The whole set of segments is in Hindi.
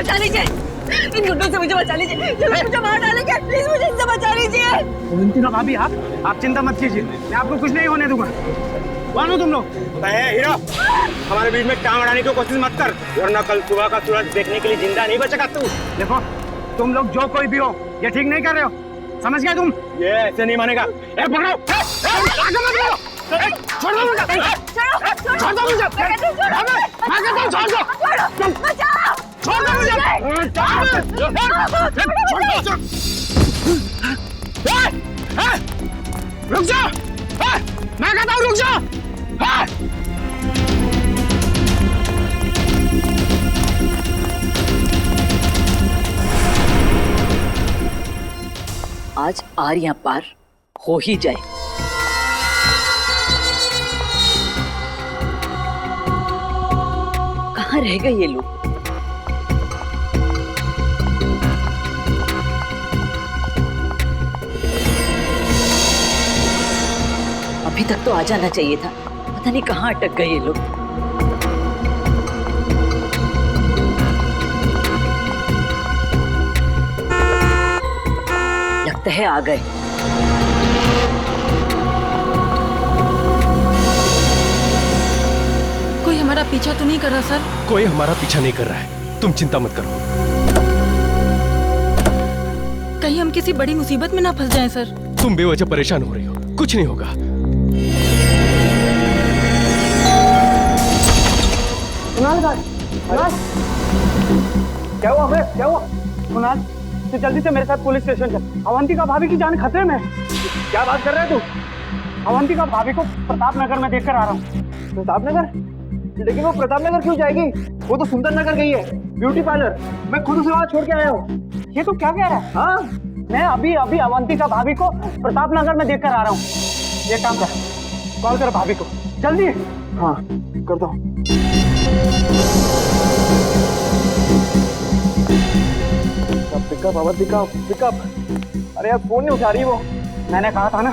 बचा लीजिए, इन गुंडों से मुझे बचा लीजिए, मुझे मार डालेंगे, प्लीज मुझे इनसे बचा लीजिए। वैलेंटिना भाभी आप चिंता मत कीजिए, मैं आपको कुछ नहीं होने दूंगा। कौन हो तुम लोग? हीरो, हमारे बीच में टांग अड़ाने की कोशिश मत कर, वरना कल सुबह का सूरज देखने के लिए जिंदा नहीं बचेगा तू। देखो तुम लोग जो कोई भी हो ये ठीक नहीं कर रहे हो, समझ गए तुम? ये ऐसे नहीं मानेगा। पकड़ो, छोड़ दो मुझे, छोड़ दो मुझे, मैं कहता हूँ छोड़ दो, छोड़ दो मुझे, रुक जा, मैं कहता हूँ रुक जा। आज आर पार हो ही जाए। कहाँ रह गए ये लोग? अभी तक तो आ जाना चाहिए था, पता नहीं कहाँ अटक गए ये लोग। लगता है आ गए। कोई हमारा पीछा तो नहीं कर रहा सर? कोई हमारा पीछा नहीं कर रहा है, तुम चिंता मत करो। कहीं हम किसी बड़ी मुसीबत में ना फंस जाएं सर। तुम बेवजह परेशान हो रही हो, कुछ नहीं होगा। क्या हुआ बे? क्या हुआ? कुणाल, तू जल्दी से मेरे साथ पुलिस स्टेशन चल। अवंतिका भाभी की जान खतरे में है। क्या बात कर रहे है तू? अवंतिका भाभी को प्रताप नगर में देखकर आ रहा हूँ। प्रताप नगर? लेकिन वो प्रताप नगर क्यों जाएगी? वो तो सुंदर नगर गई है, ब्यूटी पार्लर। मैं खुद उसे वहाँ छोड़ के आया हूँ। ये तो क्या कह रहा है? हाँ, मैं अभी अभी अवंतिका भाभी को प्रताप नगर में देखकर आ रहा हूँ। ये काम कर, कॉल कर भाभी को जल्दी। हाँ करता हूँ। Pickup Avantika, pickup. अरे यार फोन नहीं उठा रही वो। मैंने कहा था ना,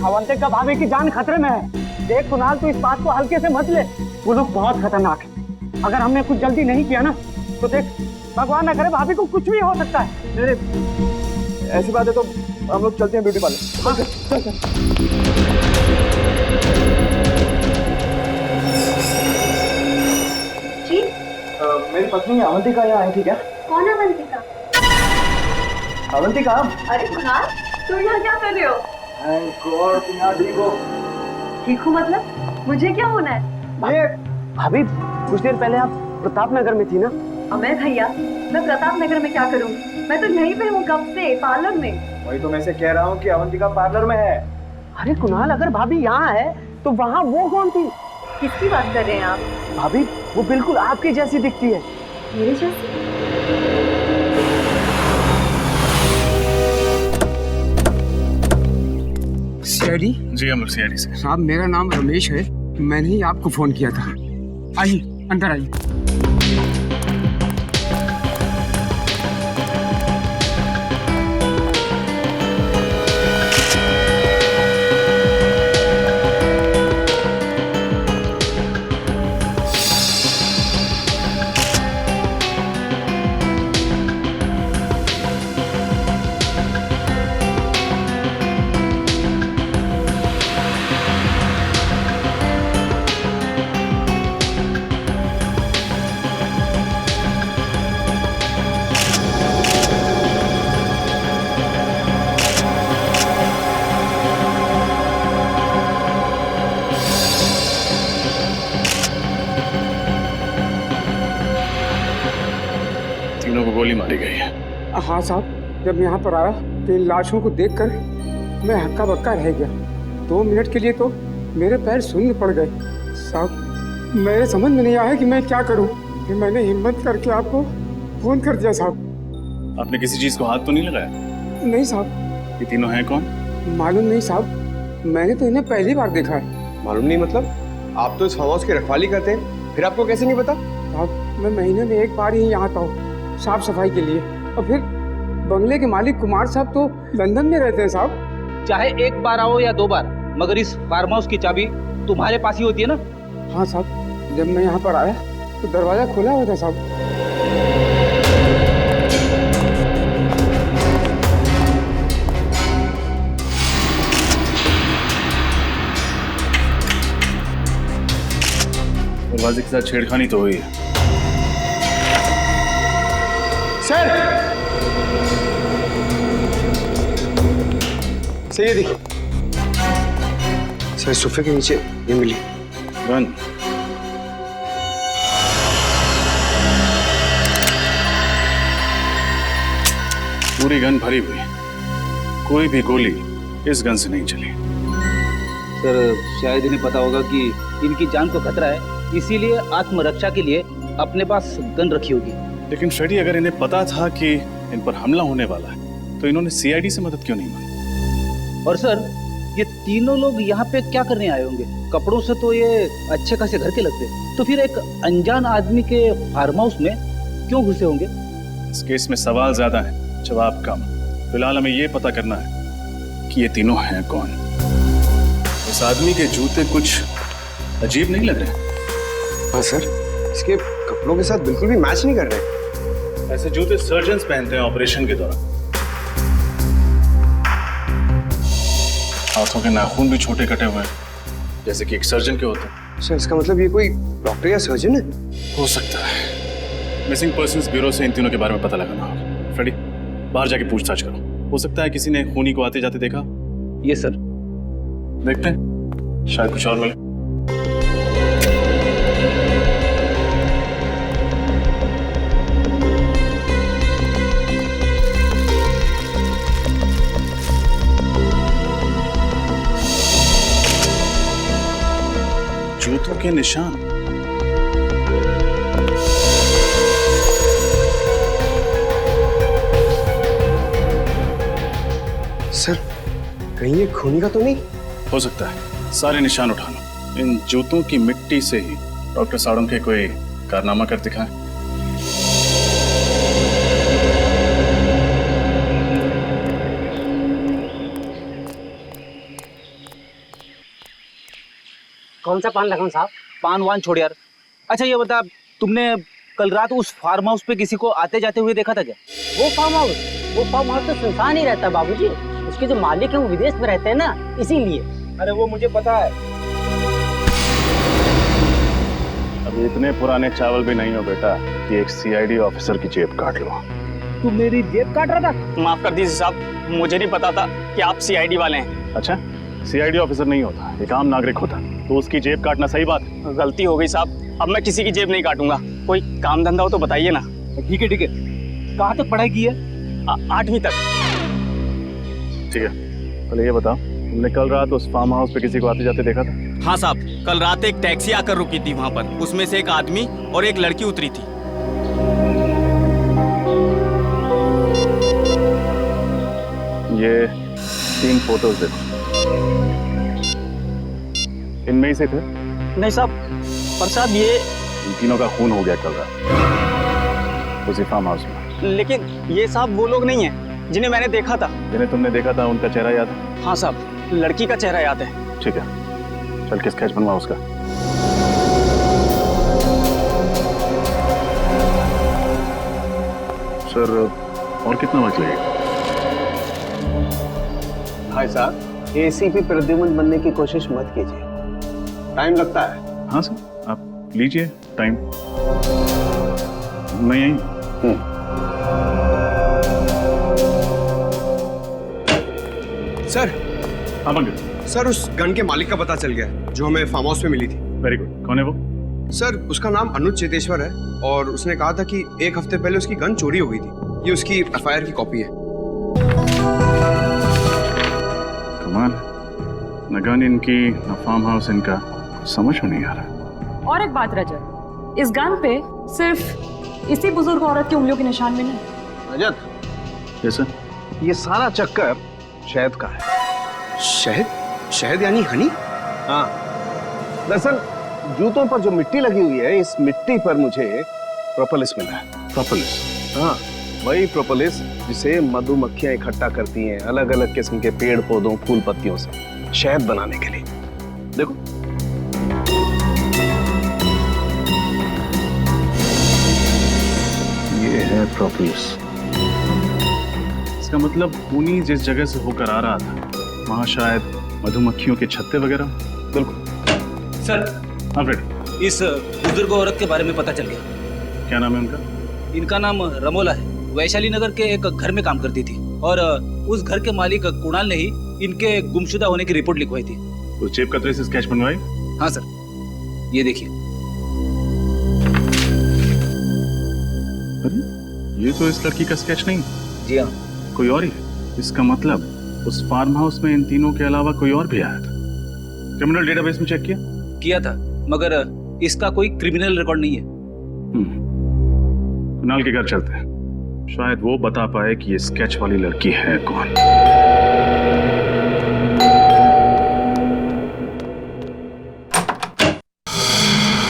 अवंतिका भाभी की जान खतरे में है। देख कुणाल, तू इस बात को हल्के से मत ले, वो लोग बहुत खतरनाक है। अगर हमने कुछ जल्दी नहीं किया ना तो देख, भगवान न करे भाभी को कुछ भी हो सकता है। ऐसी बात है तो हम लोग चलते हैं ब्यूटी पार्लर। चल चल। जी? मेरी पत्नी अवंतिका यहाँ आई थी क्या? कौन अवंतिका? अवंतिका? अरे कुणाल, तुम यहाँ क्या कर रहे हो? तुम यहाँ ठीक हो? ठीक हूँ मतलब? मुझे क्या होना है? भाभी, कुछ देर पहले आप प्रताप नगर में थी ना? अमय भैया, मैं प्रताप नगर में क्या करूँगी? मैं तो यहीं पे हूँ कब से, पार्लर में। वही तो मैं से कह रहा हूँ कि अवंतिका पार्लर में है। अरे कुणाल, अगर भाभी यहाँ है तो वहाँ वो कौन थी? किसकी बात कर रहे हैं आप? भाभी, वो बिल्कुल आपकी जैसी दिखती है। मेरे जैसी? सीआईडी? जी अमर सीआईडी से। साहब, मेरा नाम रमेश है, मैंने ही आपको फोन किया था। आइए अंदर आइए। तीनों को गोली मारी गई है। हाँ साहब, जब यहाँ पर आया तो इन लाशों को देखकर मैं हक्का बक्का रह गया। 2 मिनट के लिए तो मेरे पैर शून्य पड़ गए। साहब, मेरे समझ में नहीं आया कि मैं क्या करूँ। फिर मैंने हिम्मत करके आपको फोन कर दिया साहब। आपने किसी चीज को हाथ तो नहीं लगाया? नहीं साहब। ये तीनों हैं कौन? मालूम नहीं साहब, मैंने तो इन्हें पहली बार देखा है। मालूम नहीं मतलब? आप तो इस फार्म हाउस की रखवाली करते हैं, फिर आपको कैसे नहीं पता? साहब, मैं महीने में 1 बार ही यहाँ आता हूँ साफ सफाई के लिए, और फिर बंगले के मालिक कुमार साहब तो लंदन में रहते हैं साहब। चाहे 1 बार आओ या 2 बार, मगर इस फार्म हाउस की चाबी तुम्हारे पास ही होती है ना? हाँ साहब, जब मैं यहाँ पर आया तो दरवाजा खुला हुआ था साहब। दरवाजे के साथ छेड़खानी तो हुई है। सर सर ये देखिए सर, सोफे के नीचे ये मिली गन। पूरी गन भरी हुई, कोई भी गोली इस गन से नहीं चली। सर शायद इन्हें पता होगा कि इनकी जान को खतरा है, इसीलिए आत्मरक्षा के लिए अपने पास गन रखी होगी। लेकिन फ्रेडी, अगर इन्हें पता था कि इन पर हमला होने वाला है तो इन्होंने सीआईडी से मदद क्यों नहीं मांगी? और सर ये तीनों लोग यहाँ पे क्या करने आए होंगे? कपड़ों से तो ये अच्छे खासे घर के लगते, तो फिर एक अनजान आदमी के फार्म हाउस में क्यों घुसे होंगे? इस केस में सवाल ज्यादा है, जवाब कम। फिलहाल हमें ये पता करना है कि ये तीनों हैं कौन। इस आदमी के जूते कुछ अजीब नहीं लग रहे? हाँ सर, इसके कपड़ों के साथ बिल्कुल भी मैच नहीं कर रहे। ऐसे जूते सर्जन्स पहनते हैं ऑपरेशन के दौरान। हाथों के नाखून भी छोटे कटे हुए हैं, जैसे कि एक सर्जन के होते हैं। सर इसका मतलब ये कोई डॉक्टर या सर्जन है? हो सकता है। मिसिंग पर्सन्स ब्यूरो से इन तीनों के बारे में पता लगाना होगा। फ्रेडी, बाहर जाके पूछताछ करो। हो सकता है किसी ने खूनी को आते जाते देखा। ये सर देखते हैं, शायद कुछ और मिले। जूतों के निशान। सर कहीं ये खूनी का तो नहीं? हो सकता है। सारे निशान उठा लो। इन जूतों की मिट्टी से ही डॉक्टर साड़ुंखे कोई कारनामा कर दिखाएं। कौन सा पान लगाऊं साहब? पान वान छोड़ यार। अच्छा ये बता, तुमने कल रात उस फार्म हाउस पे किसी को आते जाते हुए देखा था क्या? वो फार्म हाउस तो सुनसान ही रहता बाबूजी। उसके जो मालिक है वो विदेश में रहते हैं ना, इसीलिए। अरे वो मुझे पता है। अभी इतने पुराने चावल भी नहीं हो बेटा कि एक सीआईडी ऑफिसर की जेब काट लो। तू मेरी जेब काट रहा था? माफ कर दीजिए साहब, मुझे नहीं पता था कि आप सीआईडी वाले हैं। अच्छा, सीआईडी ऑफिसर नहीं होता, एक आम नागरिक होता, तो उसकी जेब काटना सही बात है? गलती हो गई साहब, अब मैं किसी की जेब नहीं काटूंगा। कोई काम धंधा हो तो बताइए ना। ठीक है ठीक है। कहाँ तक पढ़ाई की है? 8वीं तक। ठीक है, पहले ये बताओ, तुमने कल रात उस फार्म हाउस पे किसी को आते जाते देखा था? हाँ साहब, कल रात एक टैक्सी आकर रुकी थी वहाँ पर। उसमें से एक आदमी और एक लड़की उतरी थी। ये 3 फोटोज देखो, इनमें ही से थे? नहीं साहब, पर साहब ये इन तीनों का खून हो गया कल रात उसी फार्म हाउस में। लेकिन ये साहब वो लोग नहीं हैं जिन्हें मैंने देखा था। जिन्हें तुमने देखा था उनका चेहरा याद है? हाँ साहब, लड़की का चेहरा याद है। ठीक है, चल के स्केच बनवा उसका। सर और कितना वक्त लगेगा? भाई साहब, एसीपी प्रद्युमन बनने की कोशिश मत कीजिए, टाइम लगता है। हाँ सर, आप लीजिए टाइम, मैं यहीं। सर। हाँ पंकज। सर उस गन के मालिक का पता चल गया है, जो हमें फार्म हाउस में मिली थी। Very good. कौन है वो? सर उसका नाम अनुज चेतेश्वर है और उसने कहा था कि 1 हफ्ते पहले उसकी गन चोरी हो गई थी। ये उसकी एफआईआर की कॉपी है। कमाल, न गन इनकी न फार्म हाउस इनका, समझ में नहीं आ रहा। और एक बात रजत, इस गन पे सिर्फ इसी बुजुर्ग औरत की उंगलियों के निशान मिले। रजत, यस सर, ये सारा चक्कर शहद का है। शहद? शहद यानी हनी? हाँ, दरअसल जूतों पर जो मिट्टी लगी हुई है, इस मिट्टी पर मुझे प्रोपोलिस मिला है। प्रोपोलिस? हाँ, वही प्रोपोलिस जिसे मधुमक्खियां इकट्ठा करती हैं अलग अलग किस्म के पेड़ पौधों फूल पत्तियों से शहद बनाने के लिए। देखो, ये है प्रोपोलिस। इसका मतलब खूनी जिस जगह से होकर आ रहा था वहां शायद मधुमक्खियों के छत्ते वगैरह। बिल्कुल सर। हाँ फ्रेडी। इस बुजुर्ग औरत के बारे में पता चल गया। क्या नाम है उनका? इनका नाम रमोला है। वैशाली नगर के एक घर में काम करती थी और उस घर के मालिक कुणाल ने ही इनके गुमशुदा होने की रिपोर्ट लिखवाई थी। उस जेब कतरे से स्केच बनवाई? हाँ सर, ये देखिए। अरे ये तो इस लड़की का स्केच नहीं। जी हाँ, कोई और ही है। इसका मतलब उस फार्म हाउस में इन तीनों के अलावा कोई और भी आया था। क्रिमिनल डेटाबेस में चेक किया था, मगर इसका कोई क्रिमिनल रिकॉर्ड नहीं है। कुणाल के घर चलते हैं, शायद वो बता पाए कि ये स्केच वाली लड़की है कौन।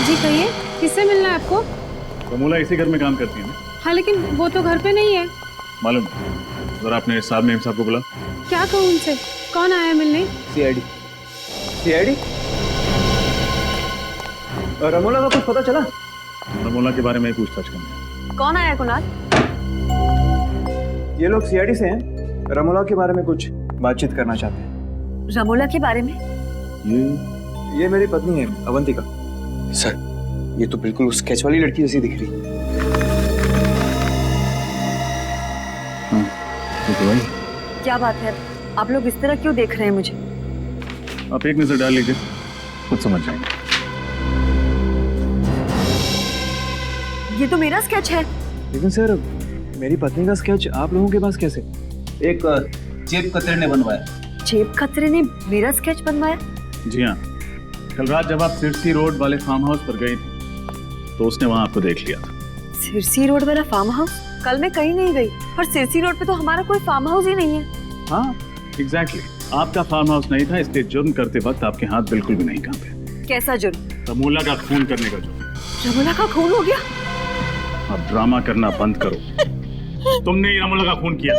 जी कहिए, किससे मिलना है आपको? रमोला इसी घर में काम करती है ना? हाँ, लेकिन वो तो घर पे नहीं है। मालूम, जरा अपने साहब मेम साहब को बुला। क्या कहूँ उनसे? कौन आया है मिलने? सीआईडी? रमोला का कुछ पता चला? रमोला के बारे में ही पूछताछ करनी। कौन आया कुणाल? ये लोग सीआईडी से हैं। रमोला के बारे में कुछ बातचीत करना चाहते हैं। रमोला के बारे में? ये मेरी पत्नी है, अवंतिका। सर, ये तो बिल्कुल उस स्केच वाली लड़की जैसी दिख रही। तो वही। क्या बात है, आप लोग इस तरह क्यों देख रहे हैं मुझे? आप एक नजर डाल लीजिए, खुद समझ जाएंगे। ये तो मेरा स्केच है। लेकिन सर, मेरी पत्नी का स्केच आप लोगों के पास कैसे? एक जेब कतरे ने बनवाया। जेब कतरे ने मेरा स्केच बनवाया? जी हाँ, कल रात जब आप सिरसी रोड वाले फार्म हाउस पर गई थी तो उसने वहाँ आपको देख लिया था। सिरसी रोड वाला फार्म हाउस? कल मैं कहीं नहीं गई, पर सिरसी रोड पे तो हमारा कोई फार्म हाउस ही नहीं है। हाँ एग्जैक्टली, आपका फार्म हाउस नहीं था, इसलिए जुर्म करते वक्त आपके हाथ बिल्कुल भी नहीं कांपे। कैसा जुर्म? रमोला का खून करने का जुर्म। रमोला का खून हो गया? अब ड्रामा करना बंद करो। तुमने ही रमोला का खून किया।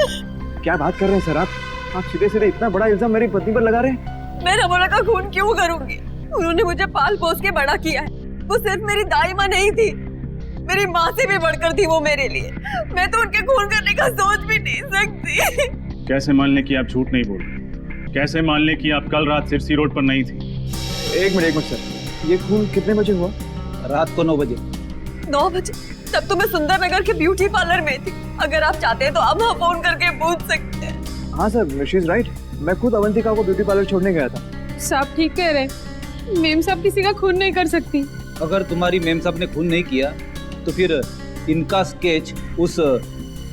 क्या बात कर रहे हैं सर आप सीधे सीधे इतना बड़ा इल्जाम मेरी पत्नी पर लगा रहे हैं? मैं रमोला का खून क्यों करूंगी? उन्होंने मुझे पाल पोस के बड़ा किया है। वो सिर्फ मेरी दाई माँ नहीं थी, मेरी माँ से भी बढ़कर थी वो मेरे लिए। मैं तो उनके खून करने का सोच भी नहीं सकती। कैसे मान लें कि आप झूठ नहीं बोल रहे? कैसे मान लें कि आप कल रात सिरसी रोड पर नहीं थी? एक मिनट सर, ये खून कितने बजे हुआ? रात को 9 बजे। 9 बजे? तब तो मैं सुंदर नगर के ब्यूटी पार्लर में थी। अगर आप चाहते हैं तो आप वहाँ फोन करके पूछ सकते हैं। हाँ सर, शी इज राइट। मैं खुद अवंतिका को ब्यूटी पार्लर छोड़ने गया था। साहब ठीक कह रहे, मेम साहब किसी का खून नहीं कर सकती। अगर तुम्हारी मेम साहब ने खून नहीं किया तो फिर इनका स्केच उस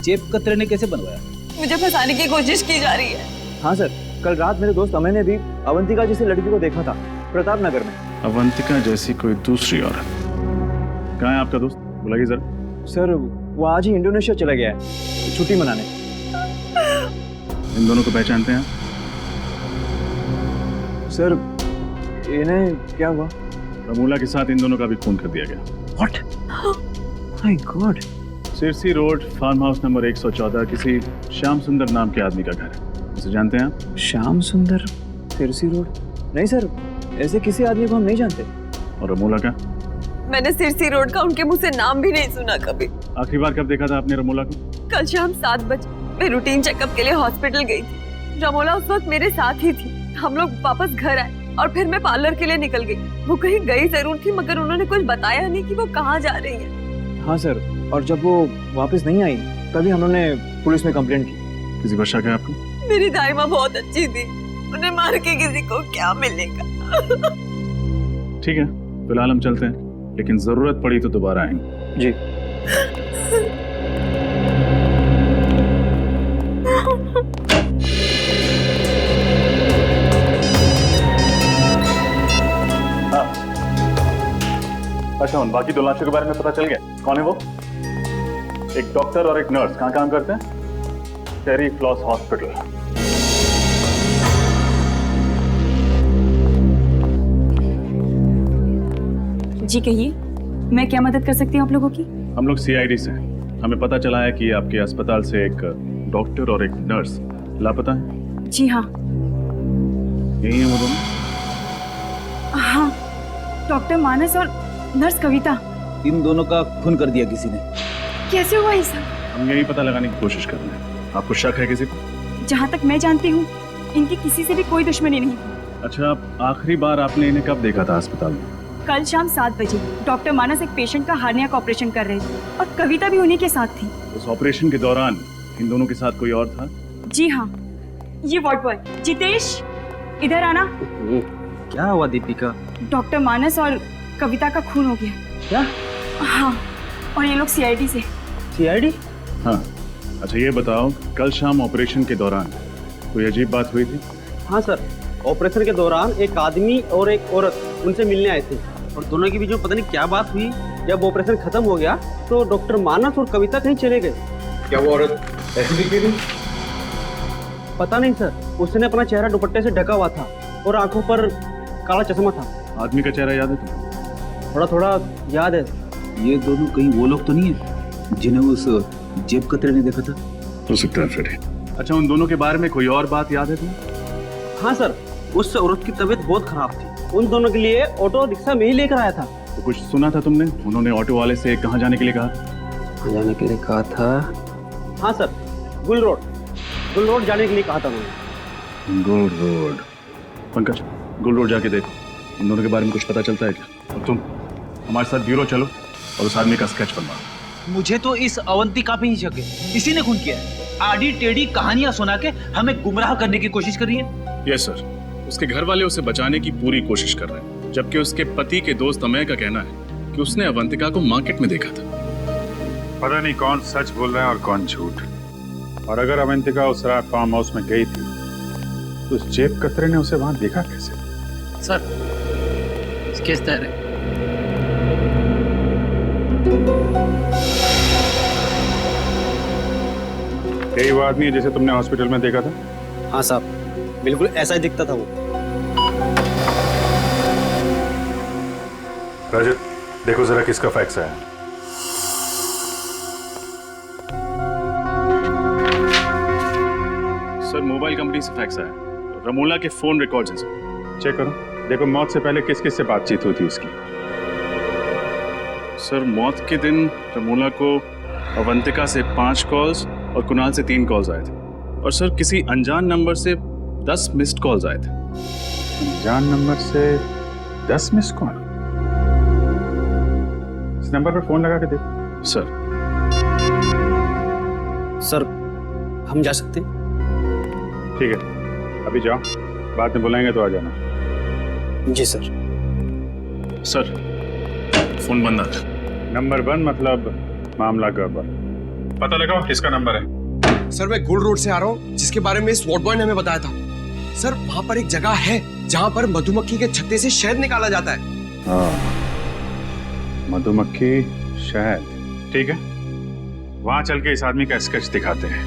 जेब कतरे ने कैसे बनवाया? मुझे फंसाने की कोशिश की जा रही है। हाँ सर, कल रात मेरे दोस्त अमय ने भी अवंतिका जैसी लड़की को देखा था प्रताप नगर में। अवंतिका जैसी कोई दूसरी औरत? कहाँ है आपका दोस्त? बुलाइए जरा। सर, वो आज ही इंडोनेशिया चला गया है छुट्टी मनाने। इन दोनों को पहचानते हैं? सर, इन्हें क्या हुआ? रमोला के साथ इन दोनों का भी खून कर दिया गया। What? My God! Sirsi road farm house number 114 किसी श्याम सुंदर नाम के आदमी का घर है। उसे जानते हैं आप? श्याम सुंदर, सिरसी रोड? नहीं सर, ऐसे किसी आदमी को हम नहीं जानते। और रमोला का? मैंने सिरसी रोड का उनके मुंह से नाम भी नहीं सुना कभी। आखिरी बार कब देखा था आपने रमोला को? कल शाम 7 बजे मैं रूटीन चेकअप के लिए हॉस्पिटल गई थी। रमोला उस वक्त मेरे साथ ही थी। हम लोग वापस घर आए और फिर मैं पार्लर के लिए निकल गई। वो कहीं गई जरूर थी, मगर उन्होंने कुछ बताया नहीं कि वो कहाँ जा रही है। हाँ सर, और जब वो वापस नहीं आई तभी हमने पुलिस में कंप्लेंट की। किसी पर शक है आपको? मेरी दाई माँ बहुत अच्छी थी, उन्हें मार के किसी को क्या मिलेगा। ठीक है, फिलहाल हम चलते हैं, लेकिन जरूरत पड़ी तो दोबारा आएंगे। जी। अच्छा, उन बाकी 2 लाशों के बारे में पता चल गया? कौन है वो? एक डॉक्टर और एक नर्स। कहाँ काम करते हैं? टेरी फ्लॉस हॉस्पिटल। जी कहिए, मैं क्या मदद कर सकती हूँ आप लोगों की? हम लोग सीआईडी से हैं। हमें पता चला है कि आपके अस्पताल से एक डॉक्टर और एक नर्स लापता है। जी हाँ। यही है वो दोनों? हाँ, डॉक्टर मानस और नर्स कविता। इन दोनों का खून कर दिया किसी ने। कैसे हुआ ये सब? हम यही पता लगाने की कोशिश कर रहे हैं। आपको शक है किसी को? जहाँ तक मैं जानती हूँ, इनकी किसी से भी कोई दुश्मनी नहीं। अच्छा, आखिरी बार आपने इन्हें कब देखा था अस्पताल में? कल शाम 7 बजे डॉक्टर मानस एक पेशेंट का हार्निया का ऑपरेशन कर रहे थे और कविता भी उन्हीं के साथ थी। उस ऑपरेशन के दौरान इन दोनों के साथ कोई और था? जी हाँ, ये वार्ड बॉय जितेश, इधर आना। क्या हुआ दीपिका? डॉक्टर मानस और कविता का खून हो गया। क्या? हाँ, और ये लोग सीआईडी से। सीआईडी? हाँ। अच्छा ये बताओ, कल शाम ऑपरेशन के दौरान कोई अजीब बात हुई थी? हाँ सर, ऑपरेशन के दौरान एक आदमी और एक औरत उनसे मिलने आए थे और दोनों के बीच में पता नहीं क्या बात हुई। जब ऑपरेशन खत्म हो गया तो डॉक्टर मानस और कविता कहीं चले गए। क्या वो औरत ऐसी दिख रही थी? पता नहीं सर, उसने अपना चेहरा दुपट्टे से ढका हुआ था और आंखों पर काला चश्मा था। आदमी का चेहरा याद है तुम्हें? थोड़ा थोड़ा याद है। ये दोनों कहीं वो लोग तो नहीं है जिन्हें उस जेब कतरे ने देखा था? हो सकता है फिर। अच्छा, उन दोनों के बारे में कोई और बात याद है तुम्हें? हाँ सर, उस औरत की तबीयत बहुत खराब थी। उन दोनों के लिए ऑटो रिक्शा में ही लेकर आया था। तो कुछ सुना था तुमने? उन्होंने ऑटो वाले से कहाँ जाने के लिए कहा? जाने के लिए कहा था? हाँ सर, गुल रोड जाने के लिए कहा था उन्होंने। गुल रोड। पंकज, गुल रोड जाके देखो, इन दोनों के बारे में कुछ पता चलता है क्या? और तुम हमारे साथ ब्यूरो चलो और उस आदमी का स्केच बनवाओ। मुझे तो इस अवंतिका पे ही शक है, इसी ने खून किया है। आड़ी टेढ़ी कहानियां सुना के हमें गुमराह करने की कोशिश कर रही है। यस सर, उसके घर वाले उसे बचाने की पूरी कोशिश कर रहे हैं, जबकि उसके पति के दोस्त अमय का कहना है कि उसने अवंतिका को मार्केट में देखा था। पता नहीं कौन सच बोल रहा है और कौन झूठ। और अगर अवंतिका उस रात फार्म हाउस में गई थी तो उस जेब कतरे ने उसे वहां देखा कैसे? सर, स्केच तैयार है। यही वो आदमी है जिसे तुमने हॉस्पिटल में देखा था? हाँ साहब, बिल्कुल ऐसा ही दिखता था वो। रजत, देखो जरा किसका फैक्स आया। सर, मोबाइल कंपनी से फैक्स आया, रमोला के फोन रिकॉर्ड्स हैं सर। चेक करो, देखो मौत से पहले किस किस से बातचीत हुई थी उसकी। सर, मौत के दिन रमोला को अवंतिका से 5 कॉल्स और कुणाल से 3 कॉल्स आए थे। और सर, किसी अनजान नंबर से 10 मिस्ड कॉल्स आए थे। अनजान नंबर से 10 मिस्ड कॉल? इस नंबर पर फोन लगा के देखो। सर, हम जा सकते हैं? ठीक है, अभी जाओ, बाद में बुलाएंगे तो आ जाना। जी सर। सर, फोन बंद आ था। नंबर बंद मतलब मामला गड़बड़। पता लगाओ किसका नंबर है। सर, मैं गुल रोड से आ रहा हूँ, जिसके बारे में स्वॉट बॉय ने हमें बताया था। सर, वहाँ पर एक जगह है जहाँ पर मधुमक्खी के छत्ते से शहद निकाला जाता है। हाँ, मधुमक्खी, शहद, ठीक है। वहां चल के इस आदमी का स्केच दिखाते हैं,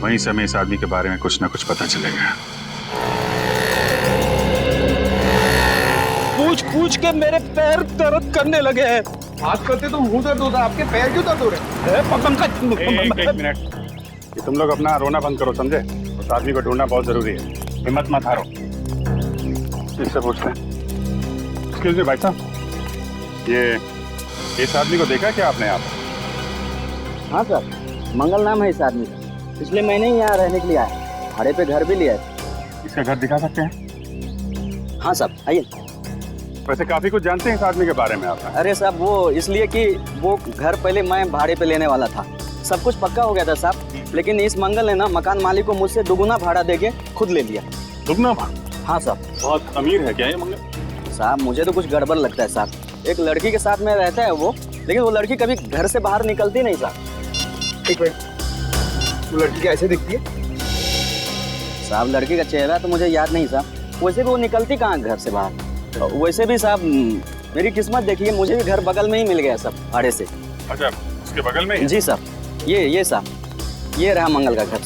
वहीं से हमें इस आदमी के बारे में कुछ ना कुछ पता चलेगा। पूछ के मेरे पैर दर्द करने लगे हैं। बात करते तो मुंह दर्द होता है, आपके पैर क्यों दर्द हो रहे हैं? एक मिनट, ये तुम लोग अपना रोना बंद करो, समझे? उस आदमी को ढूंढना बहुत जरूरी है, हिम्मत मत हारो। इससे पूछते हैं। एक्सक्यूज मी भाई साहब, ये इस आदमी को देखा क्या आपने? आप? हाँ सर, मंगल नाम है इस आदमी का। पिछले महीने ही यहाँ रहने के लिए आया, भाड़े पे घर भी लिया है। इसका घर दिखा सकते हैं? हाँ साहब, आइए। वैसे काफी कुछ जानते हैं इस आदमी के बारे में आप? अरे साहब, वो इसलिए कि वो घर पहले मैं भाड़े पे लेने वाला था, सब कुछ पक्का हो गया था साहब, लेकिन इस मंगल ने ना मकान मालिक को मुझसे दुगुना भाड़ा देके खुद ले लिया। दुगुना भाड़ा? हाँ साहब। बहुत अमीर है क्या ये मंगल? साहब, मुझे तो कुछ गड़बड़ लगता है साहब। एक लड़की के साथ में रहता है वो, लेकिन वो लड़की कभी घर से बाहर निकलती नहीं साहब। एक मिनट, वो लड़की कैसे दिखती है? साहब, लड़की का चेहरा तो मुझे याद नहीं साहब, वैसे भी वो निकलती कहाँ घर से बाहर। वैसे भी साहब, मेरी किस्मत देखिए, मुझे भी घर बगल में ही मिल गया सब भाड़े से। अच्छा, उसके बगल में ही? जी साहब, ये साहब, ये रहा मंगल का घर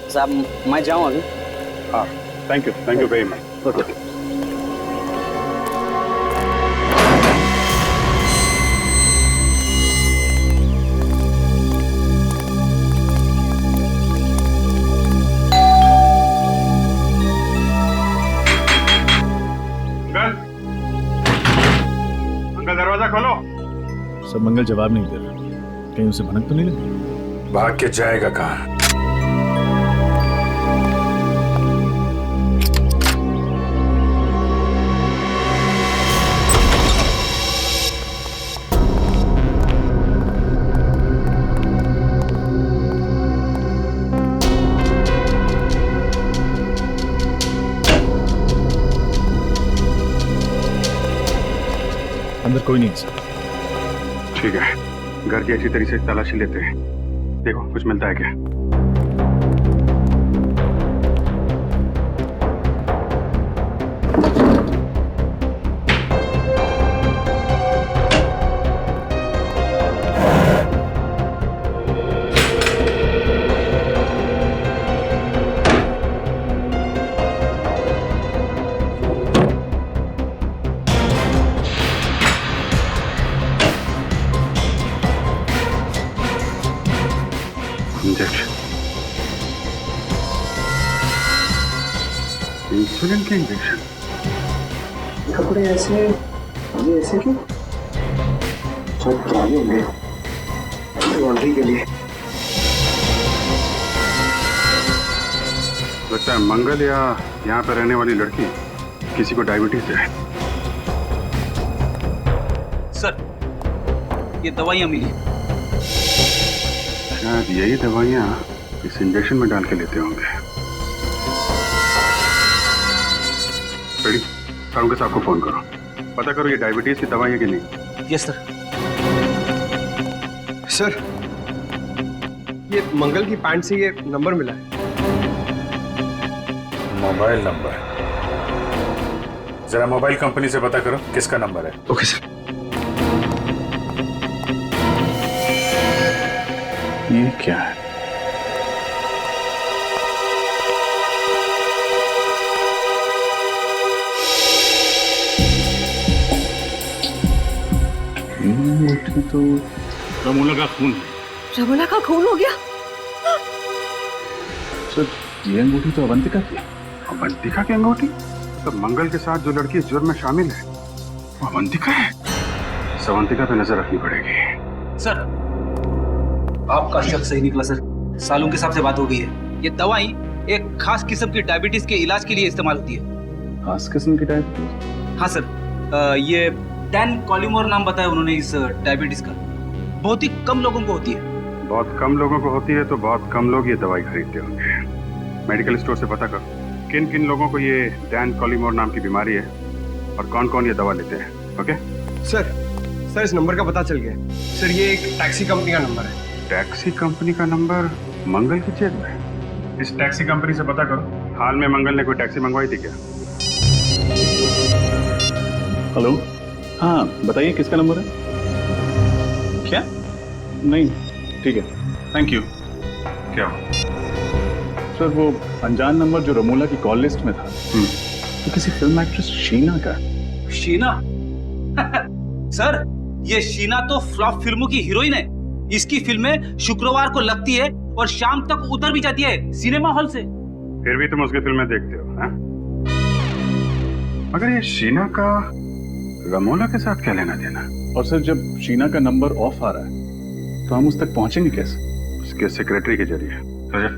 साहब। मैं जाऊँ अभी? हाँ, thank you very much. Okay. दरवाजा खोलो। सब मंगल जवाब नहीं दे रहा, कहीं उसे भनक तो नहीं लगी? भाग के जाएगा कहाँ? अंदर कोई नहीं है सर। ठीक है, घर की अच्छी तरीके से तलाशी लेते हैं। देखो कुछ मिलता है क्या। इंसुलिन के इंजेक्शन। कपड़े ऐसे, ये ऐसे क्यों? सब पुराने होंगे, लॉन्ड्री के लिए। लगता है मंगल या यहाँ पर रहने वाली लड़की किसी को डायबिटीज है। सर, ये दवाइयाँ मिली। शायद यही दवाइयाँ इस इंजेक्शन में डाल के लेते होंगे। रेडी, सारुण के साहब को फोन करो, पता करो ये डायबिटीज की दवाई है कि नहीं। Yes sir. सर, ये मंगल की पैंट से ये नंबर मिला है। मोबाइल नंबर, जरा मोबाइल कंपनी से पता करो किसका नंबर है। Okay sir. ये क्या है? तो रमोला का खून है। रमोला का खून हो गया? सर, ये अंगूठी तो अवंतिका की है। अवंतिका की अंगूठी? तो मंगल के साथ जो लड़की इस जुर्म में शामिल है वो अवंतिका है। अवंतिका पे नजर रखनी पड़ेगी। सर, आपका शक सही निकला सर। सालून के साहब से बात हो गई है। ये दवाई एक खास किस्म की डायबिटीज के इलाज के लिए इस्तेमाल होती है। खास किस्म की डायबिटीज? हाँ सर, ये डैन कॉलिमोर नाम बताया उन्होंने इस डायबिटीज का। बहुत ही कम लोगों को होती है। बहुत कम लोगों को होती है तो बहुत कम लोग ये दवाई खरीदते होंगे। मेडिकल स्टोर से पता कर किन किन लोगों को ये डैन कॉलिमोर नाम की बीमारी है और कौन कौन ये दवा लेते हैं। ओके सर, इस नंबर का पता चल गया सर। ये एक टैक्सी कंपनी का नंबर है। टैक्सी कंपनी का नंबर मंगल की जेब में? इस टैक्सी कंपनी से पता करो हाल में मंगल ने कोई टैक्सी मंगवाई थी क्या। हेलो, हाँ बताइए किसका नंबर है। क्या? नहीं, ठीक है, थैंक यू। क्या हो? सर, वो अनजान नंबर जो रमोला की कॉल लिस्ट में था तो किसी फिल्म एक्ट्रेस शीना का। शीना? सर, ये शीना तो फ्लॉप फिल्मों की हीरोइन है। इसकी फिल्में शुक्रवार को लगती है और शाम तक उतर भी जाती है सिनेमा हॉल से। फिर भी तुम उसकी फिल्में देखते हो, हैं? मगर ये शीना का रमोला के साथ क्या लेना देना? और सर, जब शीना का नंबर ऑफ आ रहा है तो हम उस तक पहुंचेंगे कैसे? उसके सेक्रेटरी के जरिए। रजत,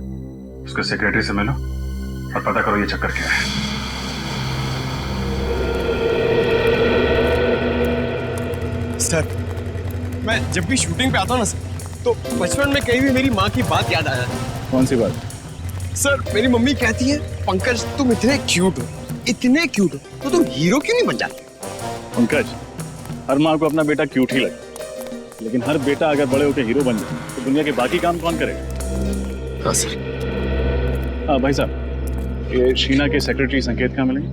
उसके सेक्रेटरी से मिलो और पता करो ये चक्कर क्या है। सर, मैं जब भी शूटिंग पे आता हूँ ना सर, तो बचपन में कहीं भी मेरी माँ की बात याद आ जाती है। कौन सी बात? सर, मेरी मम्मी कहती है पंकज तुम इतने क्यूट हो, तो तुम हीरो क्यों नहीं बन जाते? पंकज, हर माँ को अपना बेटा क्यूट ही लगे, लेकिन हर बेटा अगर बड़े होकर हीरो बन जाए तो दुनिया के बाकी काम कौन करेगा? हाँ सर। हाँ भाई साहब, ये शीना के सेक्रेटरी संकेत कहाँ मिलेंगे?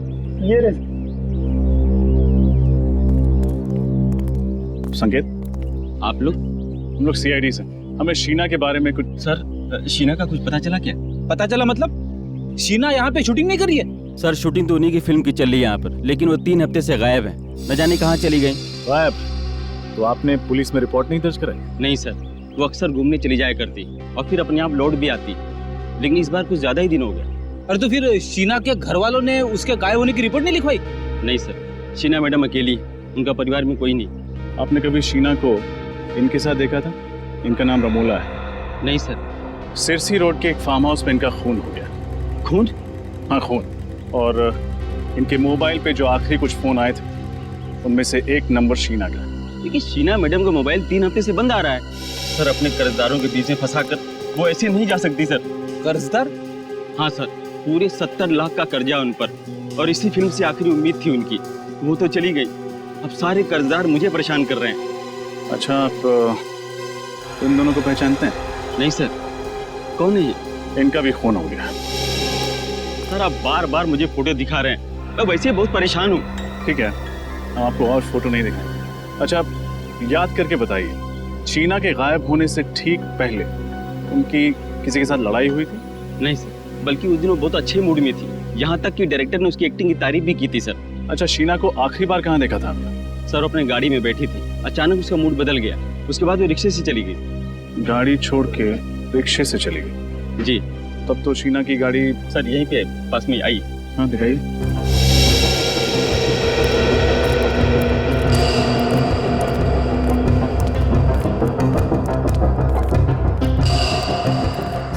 ये रहे। संकेत, आप लोग? हम लोग सीआईडी से। हमें शीना के बारे में कुछ। सर, शीना का कुछ पता चला क्या? पता चला मतलब? शीना यहाँ पे शूटिंग नहीं कर रही है? सर, शूटिंग तो उन्हीं की फिल्म की चल रही है यहाँ पर, लेकिन वो 3 हफ्ते से गायब है। न जाने कहाँ चली गई। गायब? तो आपने पुलिस में रिपोर्ट नहीं दर्ज कराई? नहीं सर, वो अक्सर घूमने चली जाया करती और फिर अपने आप लौट भी आती, लेकिन इस बार कुछ ज्यादा ही दिन हो गया। अरे तो फिर शीना के घर वालों ने उसके गायब होने की रिपोर्ट नहीं लिखवाई? नहीं सर, शीना मैडम अकेली, उनका परिवार में कोई नहीं। आपने कभी शीना को इनके साथ देखा था? इनका नाम रमोला है। नहीं सर। सिरसी रोड के एक फार्म हाउस में इनका खून हो गया। खून? हाँ, खून। और इनके मोबाइल पे जो आखिरी कुछ फोन आए थे उनमें से एक नंबर शीना का। लेकिन शीना मैडम का मोबाइल 3 हफ्ते से बंद आ रहा है। सर, अपने कर्जदारों के बीच में फंसाकर वो ऐसे नहीं जा सकती सर। कर्जदार? हाँ सर, पूरे 70 लाख का कर्जा उन पर, और इसी फिल्म से आखिरी उम्मीद थी उनकी। वो तो चली गई, अब सारे कर्जदार मुझे परेशान कर रहे हैं। अच्छा, आप इन दोनों को पहचानते हैं? नहीं सर। कौन है ये? इनका भी खून हो गया। सर आप बार बार मुझे फोटो दिखा रहे हैं, मैं वैसे बहुत परेशान हूँ। ठीक है, हम आपको और फोटो नहीं दिखाएंगे। अच्छा, आप याद करके बताइए, शीना के गायब होने से ठीक पहले उनकी किसी के साथ लड़ाई हुई थी? नहीं सर, बल्कि उस दिन वो बहुत अच्छे मूड में थी, यहाँ तक कि डायरेक्टर ने उसकी एक्टिंग की तारीफ भी की थी सर। अच्छा, शीना को आखिरी बार कहाँ देखा था आपने? सर अपने गाड़ी में बैठी थी, अचानक उसका मूड बदल गया, उसके बाद वो रिक्शे से चली गई। गाड़ी छोड़ के रिक्शे से चली गई? जी। तब तो शीना की गाड़ी सर यहीं पे पास में आई। हाँ दिखाइए।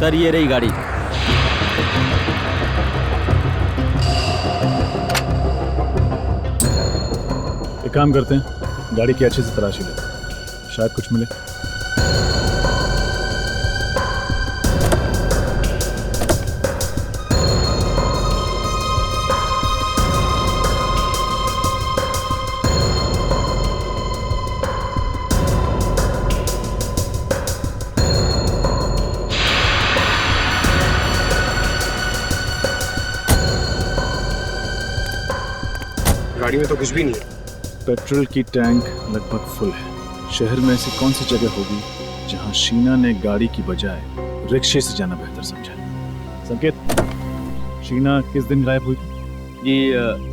सर ये रही गाड़ी। एक काम करते हैं, गाड़ी की अच्छे से तलाशी लेते हैं, शायद कुछ मिले। गाड़ी में तो कुछ भी नहीं है। पेट्रोल की टैंक लगभग फुल है। शहर में ऐसी कौन सी जगह होगी जहां शीना ने गाड़ी की बजाय रिक्शे से जाना बेहतर समझा? संकेत, शीना किस दिन गायब हुई? जी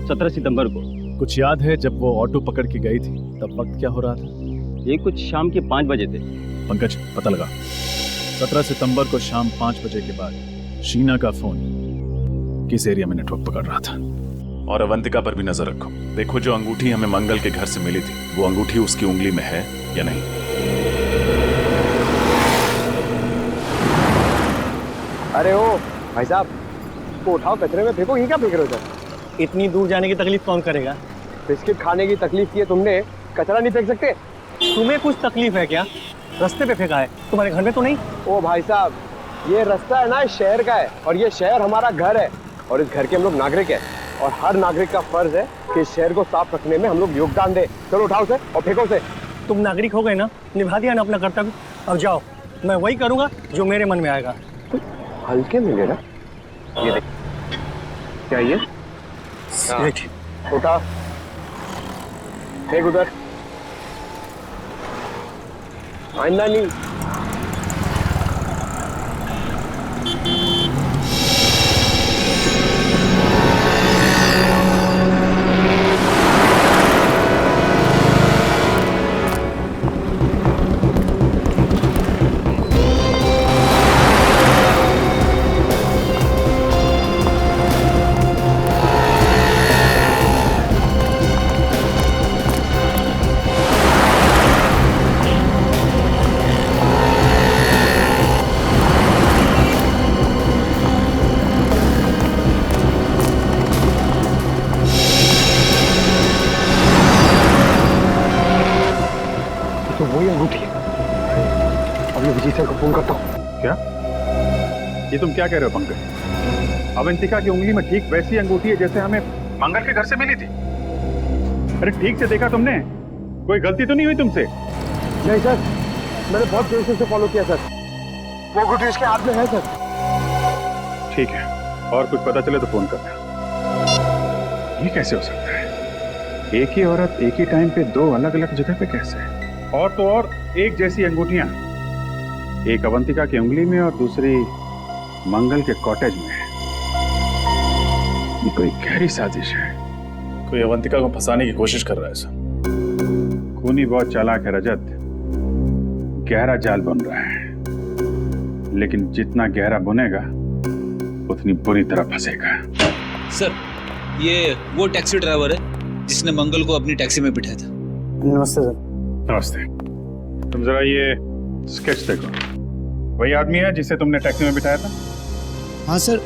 17 सितंबर को। कुछ याद है जब वो ऑटो पकड़ के गई थी तब वक्त क्या हो रहा था? ये कुछ शाम के 5 बजे थे। पंकज पता लगा। 17 सितंबर को शाम 5 बजे के बाद शीना का फोन किस एरिया में नेटवर्क पकड़ रहा था? और अवंतिका पर भी नजर रखो। देखो जो अंगूठी हमें मंगल के घर से मिली थी, वो अंगूठी उसकी उंगली में है या नहीं। अरे ओ भाई साहब, तो उठाओ, कचरे में फेंको। ये क्या फेंक रहे हो सर? इतनी दूर जाने की तकलीफ कौन करेगा? बिस्किट खाने की तकलीफ की है तुमने, कचरा नहीं फेंक सकते? तुम्हें कुछ तकलीफ है क्या? रास्ते पे फेंका है, तुम्हारे घर में तो नहीं? ओ भाई साहब, ये रास्ता है ना इस शहर का है, और ये शहर हमारा घर है, और इस घर के हम लोग नागरिक हैं, और हर नागरिक का फर्ज है कि इस शहर को साफ रखने में हम लोग योगदान दें। चलो उठाओ से और फेंको से। तुम नागरिक हो गए ना, निभा दिया ना अपना कर्तव्य। अब जाओ, मैं वही करूंगा जो मेरे मन में आएगा। हल्के में लेना। ये देख, क्या ये? उठा, फेंक उधर। आइंदा नहीं। तो वही अंगूठी है। अभी विजय सर को फोन करता हूँ। क्या? ये तुम क्या कह रहे हो पंकज? अवंतिका की उंगली में ठीक वैसी अंगूठी है जैसे हमें मंगल के घर से मिली थी। अरे ठीक से देखा तुमने? कोई गलती तो नहीं हुई तुमसे? नहीं सर, मैंने बहुत देर से फॉलो किया सर। वो अंगूठी इसके हाथ में है सर। ठीक है, और कुछ पता चले तो फोन करना। ये कैसे हो सकता है? एक ही औरत एक ही टाइम पे दो अलग अलग जगह पे कैसे? और तो और एक जैसी अंगूठियां, एक अवंतिका की उंगली में और दूसरी मंगल के कॉटेज में। ये कोई गहरी साजिश है। कोई अवंतिका को फंसाने की कोशिश कर रहा है सर। खूनी बहुत चालाक है रजत, गहरा जाल बन रहा है, लेकिन जितना गहरा बुनेगा उतनी बुरी तरह फंसेगा। सर, ये वो टैक्सी ड्राइवर है जिसने मंगल को अपनी टैक्सी में बिठाया था। नमस्ते सर। नमस्ते। तुम जरा ये स्केच देखो, वही आदमी है जिसे तुमने टैक्सी में बिठाया था? हाँ सर,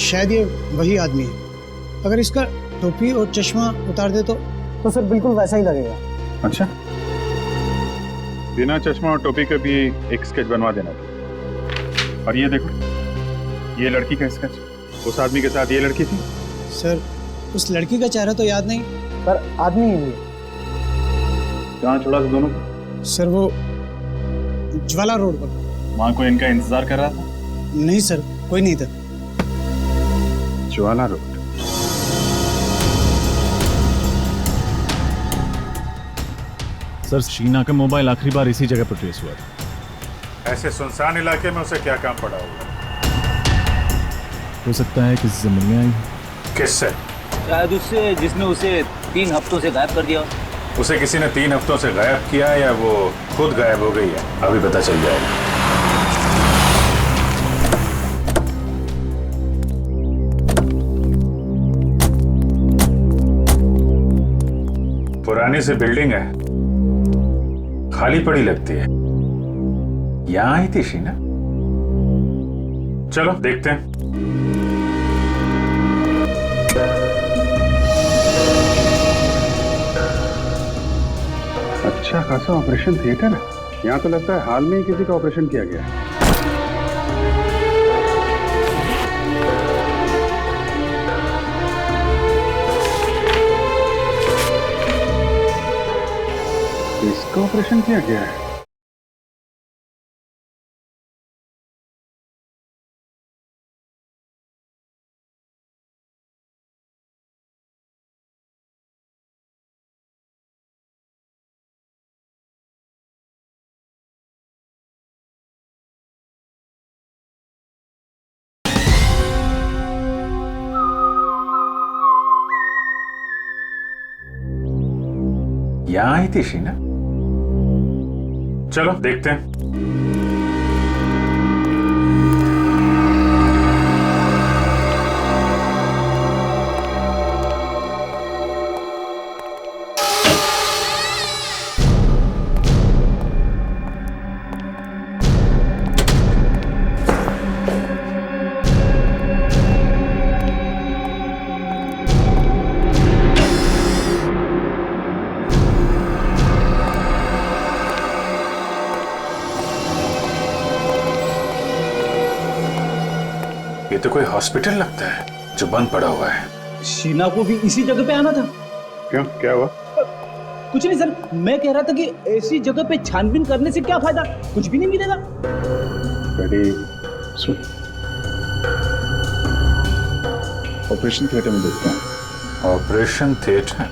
शायद ये वही आदमी है। अगर इसका टोपी और चश्मा उतार दे तो सर बिल्कुल वैसा ही लगेगा। अच्छा, बिना चश्मा और टोपी के भी एक स्केच बनवा देना था। और ये देखो, ये लड़की का स्केच। उस आदमी के साथ ये लड़की थी। सर उस लड़की का चेहरा तो याद नहीं, पर आदमी ही है। कहाँ छोड़ा था दोनों को? सर वो ज्वाला रोड पर। वहाँ कोई इनका इंतजार कर रहा था? नहीं सर, कोई नहीं था। ज्वाला रोड। सर शीना का मोबाइल आखिरी बार इसी जगह पर ट्रेस हुआ था। ऐसे सुनसान इलाके में उसे क्या काम पड़ा होगा? हो सकता है किसी से मिलने आई। किससे? शायद उससे जिसने उसे 3 हफ्तों से गायब कर दिया। उसे किसी ने 3 हफ्तों से गायब किया या वो खुद गायब हो गई है? अभी पता चल जाएगा। पुरानी सी बिल्डिंग है, खाली पड़ी लगती है। यहां आई थी शीना? चलो देखते हैं। अच्छा खासा ऑपरेशन थिएटर है। यहाँ तो लगता है हाल में ही किसी का ऑपरेशन किया गया है। इसका ऑपरेशन किया गया है। यहां आई थी शीना? चलो देखते हैं। ये तो कोई हॉस्पिटल लगता है जो बंद पड़ा हुआ है। शीना को भी इसी जगह पे आना था। क्यों, क्या हुआ? कुछ नहीं सर, मैं कह रहा था कि ऐसी जगह पे छानबीन करने से क्या फायदा, कुछ भी नहीं मिलेगा। सुन, ऑपरेशन थिएटर में देखता हूँ। Operation theatre?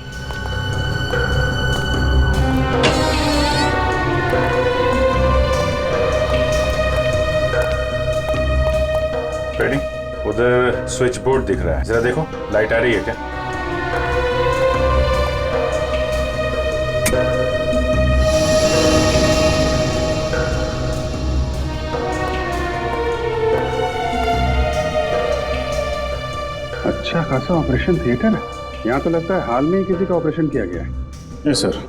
रेडी? उधर स्विच बोर्ड दिख रहा है, जरा देखो लाइट आ रही है क्या? अच्छा खासा ऑपरेशन थिएटर है। यहाँ तो लगता है हाल में ही किसी का ऑपरेशन किया गया है। नहीं सर,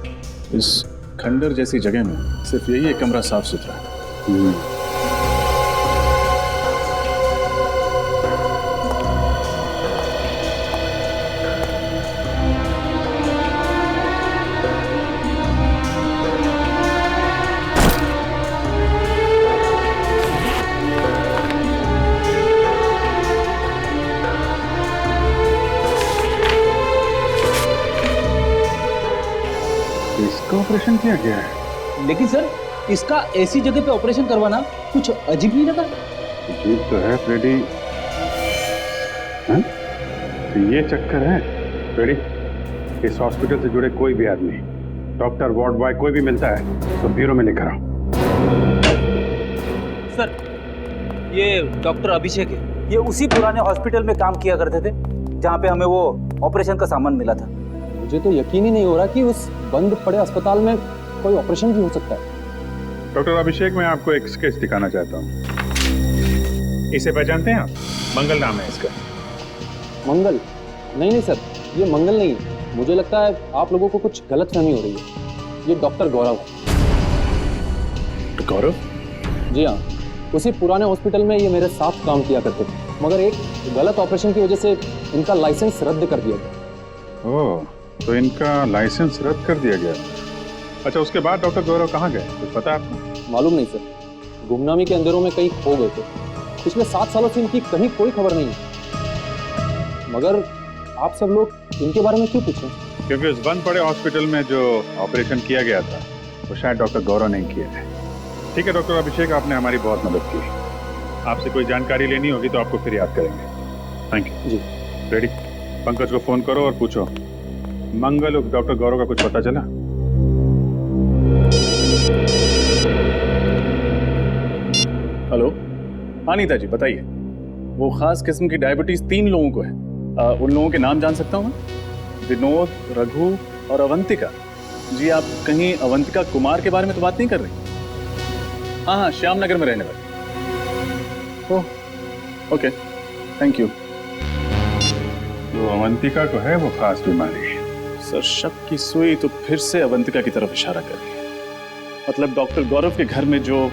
इस खंडर जैसी जगह में सिर्फ यही एक कमरा साफ सुथरा है। इसका ऑपरेशन किया गया है। लेकिन सर, इसका ऐसी जगह पे ऑपरेशन करवाना कुछ अजीब नहीं लगा? अजीब तो है फ्रेडी। तो ये चक्कर है फ्रेडी, इस हॉस्पिटल से जुड़े कोई भी आदमी, डॉक्टर, वार्ड बॉय, कोई भी मिलता है तो ब्यूरो में लेकर आओ। सर, ये डॉक्टर अभिषेक है। ये उसी पुराने हॉस्पिटल में काम किया करते थे जहाँ पे हमें वो ऑपरेशन का सामान मिला था। मुझे तो यकीन ही नहीं हो रहा कि उस बंद पड़े अस्पताल में कोई ऑपरेशन भी हो सकता है। डॉक्टर अभिषेक, मैं आपको एक स्केच दिखाना चाहता हूँ। इसे पहचानते हैं आप? मंगल नाम है इसका। मंगल? नहीं सर, ये मंगल नहीं है। मुझे लगता है आप लोगों को कुछ गलतफहमी हो रही है। ये डॉक्टर गौरव। गौरव? जी हाँ, उसी पुराने हॉस्पिटल में ये मेरे साथ काम किया करते थे, मगर एक गलत ऑपरेशन की वजह से इनका लाइसेंस रद्द कर दिया गया। ओह, तो इनका लाइसेंस रद्द कर दिया गया। अच्छा, उसके बाद डॉक्टर गौरव कहाँ गए, कुछ पता है आपको? मालूम नहीं सर, गुमनामी के अंधेरों में कहीं खो गए थे। पिछले 7 सालों से इनकी कहीं कोई खबर नहीं है। मगर आप सब लोग इनके बारे में क्यों पूछें? क्योंकि उस बंद पड़े हॉस्पिटल में जो ऑपरेशन किया गया था वो शायद डॉक्टर गौरव नहीं किए थे। ठीक है डॉक्टर अभिषेक, आपने हमारी बहुत मदद की। आपसे कोई जानकारी लेनी होगी तो आपको फिर याद करेंगे। थैंक यू जी। रेडी, पंकज को फोन करो और पूछो मंगल उर्फ डॉक्टर गौरव का कुछ पता चला? हेलो, हाँ नीता जी बताइए। वो खास किस्म की डायबिटीज 3 लोगों को है। उन लोगों के नाम जान सकता हूँ मैं? विनोद, रघु और अवंतिका। जी आप कहीं अवंतिका कुमार के बारे में तो बात नहीं कर रही? हाँ हाँ, श्याम नगर में रहने वाली। Oh okay, thank you. वो अवंतिका को है वो खास बीमारी। सर शक की सुई तो फिर से अवंतिका की तरफ इशारा कर रही है। मतलब डॉक्टर गौरव के घर में जो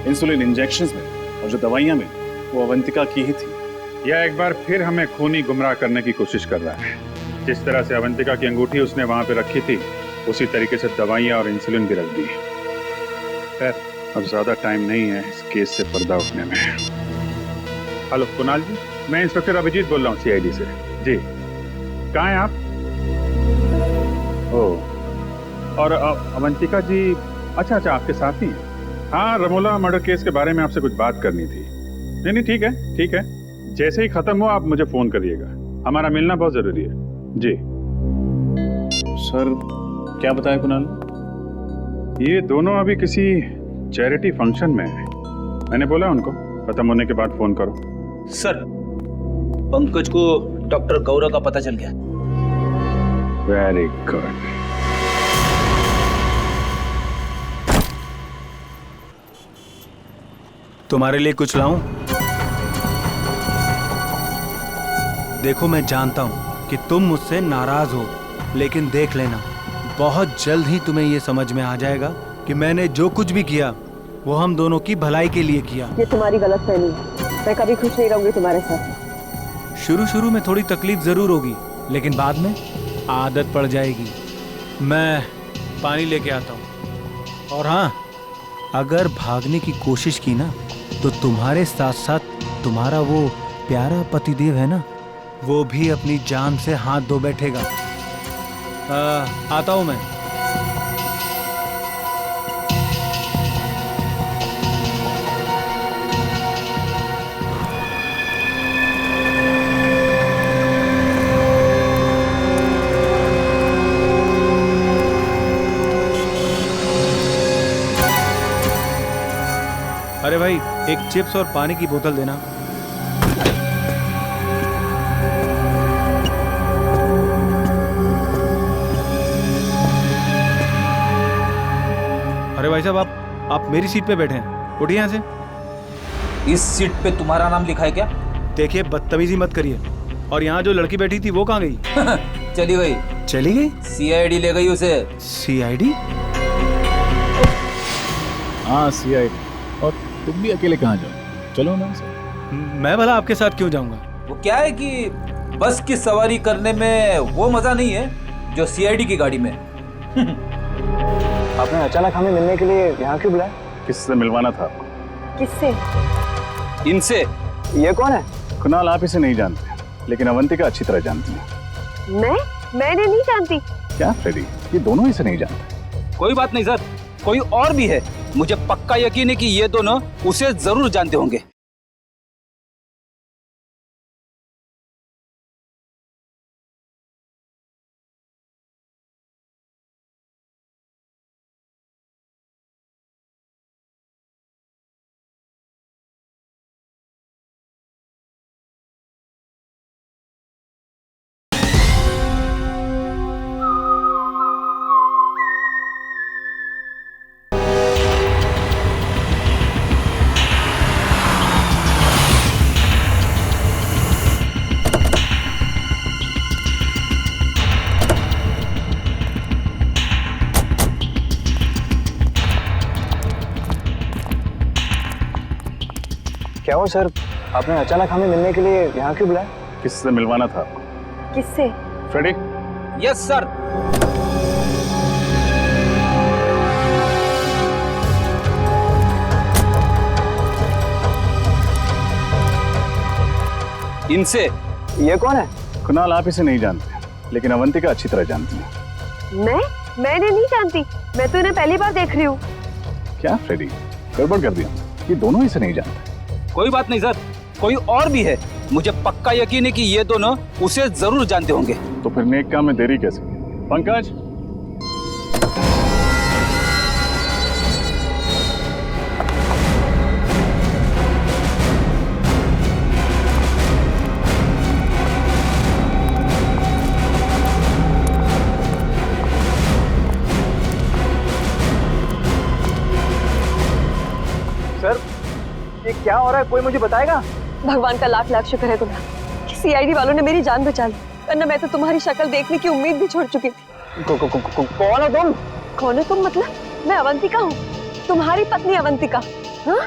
इंसुलिन इंजेक्शंस में और जो दवाइयां में वो अवंतिका की ही थी। यह एक बार फिर हमें खूनी गुमराह करने की कोशिश कर रहा है। जिस तरह से अवंतिका की अंगूठी उसने वहां पे रखी थी उसी तरीके से दवाइयां और इंसुलिन भी रख दी। खैर अब ज्यादा टाइम नहीं है इस केस से पर्दा उठने में। हेलो कुणाल जी, मैं इंस्पेक्टर अभिजीत बोल रहा हूँ CID से। जी कहाँ हैं आप? ओह, और अवंतिका जी अच्छा आपके साथ ही हैं? हाँ, रमोला मर्डर केस के बारे में आपसे कुछ बात करनी थी। नहीं ठीक है, जैसे ही खत्म हो आप मुझे फोन करिएगा, हमारा मिलना बहुत जरूरी है। जी सर क्या बताया कुणाल? ये दोनों अभी किसी चैरिटी फंक्शन में है। मैंने बोला उनको खत्म होने के बाद फोन करो। सर पंकज को डॉक्टर गौरव का पता चल गया। Very good. तुम्हारे लिए कुछ लाऊं? देखो मैं जानता हूं कि तुम मुझसे नाराज हो, लेकिन देख लेना बहुत जल्द ही तुम्हें यह समझ में आ जाएगा कि मैंने जो कुछ भी किया वो हम दोनों की भलाई के लिए किया। ये तुम्हारी गलतफहमी है। मैं कभी खुश नहीं रहूंगी तुम्हारे साथ। शुरू में थोड़ी तकलीफ जरूर होगी, लेकिन बाद में आदत पड़ जाएगी। मैं पानी लेके आता हूँ। और हाँ, अगर भागने की कोशिश की ना तो तुम्हारे साथ साथ तुम्हारा वो प्यारा पतिदेव है ना, वो भी अपनी जान से हाथ धो बैठेगा। आता हूँ मैं। अरे भाई, एक चिप्स और पानी की बोतल देना। अरे भाई साहब, आप मेरी सीट पे बैठे हैं, उठिए यहाँ से। इस सीट पे तुम्हारा नाम लिखा है क्या? देखिए बदतमीजी मत करिए। और यहाँ जो लड़की बैठी थी वो कहाँ गई? चली गई। चली गई? CID ले गई उसे। CID? हाँ CID। और तुम भी अकेले कहाँ जाओ? चलो ना। मैं भला आपके साथ क्यों जाऊंगा? वो क्या है कि बस की सवारी करने में वो मजा नहीं है जो CID की गाड़ी में। आपने अचानक हमें मिलने के लिए यहाँ क्यों बुलाया? किससे मिलवाना था आपको? किससे? इनसे। ये कौन है? कुणाल आप इसे नहीं जानते, लेकिन अवंतिका अच्छी तरह जानती है। मैंने नहीं जानती। क्या फ्रेडी, ये दोनों इसे नहीं जानते? कोई बात नहीं सर, कोई और भी है। मुझे पक्का यकीन है कि ये दोनों उसे जरूर जानते होंगे। क्या हो सर, आपने अचानक हमें मिलने के लिए यहाँ क्यों बुलाया? किससे मिलवाना था आपको? किससे? फ्रेडी। Yes sir. इनसे। ये कौन है? कुणाल आप इसे नहीं जानते, लेकिन अवंतिका अच्छी तरह जानती है। मैंने नहीं जानती, मैं तो इन्हें पहली बार देख रही हूँ। क्या फ्रेडी, गड़बड़ कर दिया? ये दोनों ही से नहीं जानते। कोई बात नहीं सर, कोई और भी है। मुझे पक्का यकीन है कि ये दोनों उसे जरूर जानते होंगे। तो फिर नेक काम में देरी कैसे? पंकज, सर ये क्या हो रहा है, कोई मुझे बताएगा? भगवान का लाख लाख शुक्र है तुम्हारा कि सीआईडी वालों ने मेरी जान बचा ली, वरना मैं तो तुम्हारी शक्ल देखने की उम्मीद भी छोड़ चुकी थी। कौन हो तुम? कौन हो तुम मतलब? मैं अवंतिका हूँ, तुम्हारी पत्नी अवंतिका। हाँ?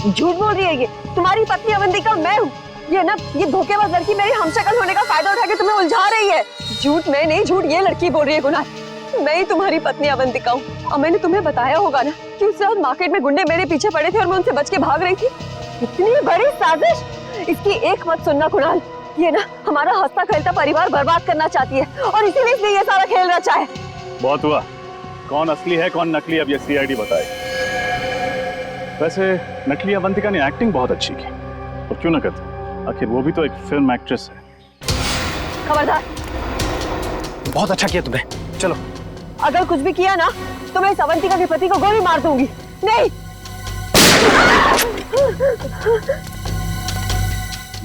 झूठ बोल रही है ये, तुम्हारी पत्नी अवंतिका मैं हूँ। ये ना, ये धोखेबाज लड़की मेरी हमशक्ल होने का फायदा उठा के तुम्हें उलझा रही है। झूठ मैं नहीं, झूठ ये लड़की बोल रही है कुणाल। मैं ही तुम्हारी पत्नी अवंतिका हूँ। और मैंने तुम्हें बताया होगा ना कि उस रात मार्केट में गुंडे मेरे पीछे पड़े थे और मैं उनसे बच के भाग रही थी। इतनी बड़ी साजिश, इसकी एक मत सुनना कुणाल। ये ना हमारा हंसता खेलता परिवार बर्बाद करना चाहती है और इसीलिए इसने ये सारा खेल रचा है। बहुत हुआ, कौन असली है कौन नकली अब ये सीआईडी बताए। वैसे नकली अवंतिका ने एक्टिंग बहुत अच्छी की, और क्यों ना करती, आखिर वो भी तो एक फिल्म एक्ट्रेस है। खबरदार, बहुत अच्छा किया तुमने, चलो। अगर कुछ भी किया ना तो मैं इस अवंतिका के पति को गोली मार दूंगी। नहीं।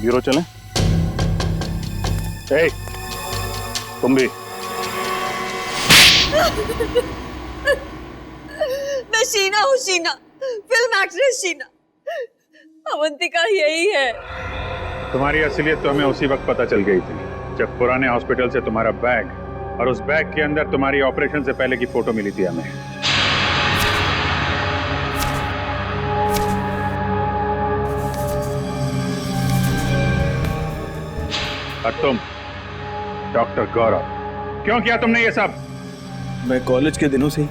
ब्यूरो चलें? ए, तुम भी। मैं शीना हूँ, शीना, फिल्म एक्ट्रेस शीना। अवंतिका यही है। तुम्हारी असलियत तो हमें उसी वक्त पता चल गई थी जब पुराने हॉस्पिटल से तुम्हारा बैग और उस बैग के अंदर तुम्हारी ऑपरेशन से पहले की फोटो मिली थी हमें। और तुम डॉक्टर गौरव, क्यों किया तुमने ये सब? मैं कॉलेज के दिनों से ही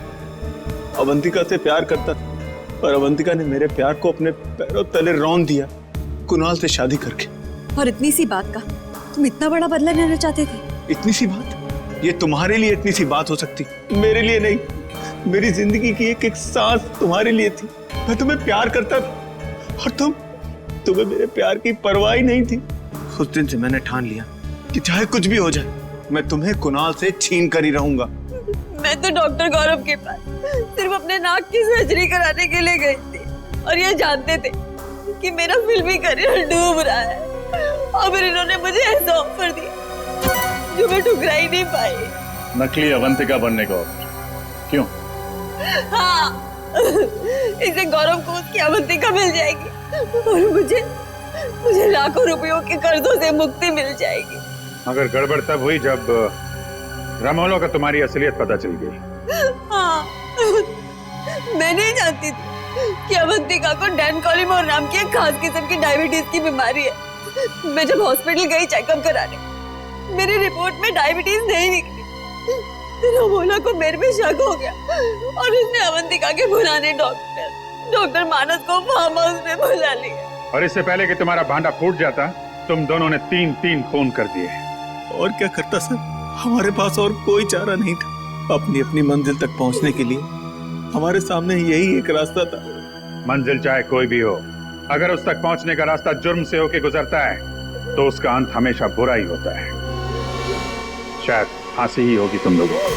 अवंतिका से प्यार करता था, और अवंतिका ने मेरे प्यार को अपने पैरों तले रौंद दिया कुणाल से शादी करके। और इतनी सी बात का तुम इतना बड़ा बदला लेना चाहते थे? इतनी सी बात? ये तुम्हारे लिए इतनी सी बात हो सकती, मेरे लिए नहीं। मेरी जिंदगी की एक एक सांस तुम्हारे लिए थी। मैं तुम्हें प्यार करता था और तुम्हें मेरे प्यार की परवाह ही नहीं थी। उस दिन से मैंने ठान लिया कि चाहे कुछ भी हो जाए, मैं तुम्हें कुणाल से छीन कर ही रहूंगा। मैं तो डॉक्टर गौरव के पास सिर्फ अपने नाक की सर्जरी कराने के लिए गई थी, और ये जानते थे कि मेरा फिल्मी करियर डूब रहा है, और फिर इन्होंने मुझे ऐसा ऑफर दिया जो मैं ठुकरा ही नहीं पाई। नकली अवंतिका बनने का ऑफर? क्यों? हाँ, इसे गौरव को उसकी अवंतिका मिल जाएगी और मुझे लाखों रुपयों के कर्जों से मुक्ति मिल जाएगी। मगर गड़बड़ तब हुई जब रामोलो का तुम्हारी असलियत पता चल गई। हाँ, मैं नहीं जानती थी कि अवंतिका को डैन कॉलिमोर नाम की एक खास किस्म की डायबिटीज की बीमारी है। मैं जब हॉस्पिटल गई चेकअप कराने, मेरी रिपोर्ट में डायबिटीज नहीं निकली। रामोला को मेरे पे शक हो गया और उसने अवंतिका के पुराने डॉक्टर मानस को फार्म हाउस में बुला लिया। और इससे पहले कि तुम्हारा भांडा फूट जाता, तुम दोनों ने 3 खून कर दिए। और क्या करता सर, हमारे पास और कोई चारा नहीं था। अपनी अपनी मंजिल तक पहुंचने के लिए हमारे सामने यही एक रास्ता था। मंजिल चाहे कोई भी हो, अगर उस तक पहुंचने का रास्ता जुर्म से होके गुजरता है तो उसका अंत हमेशा बुरा ही होता है। शायद फांसी ही होगी तुम लोगों को।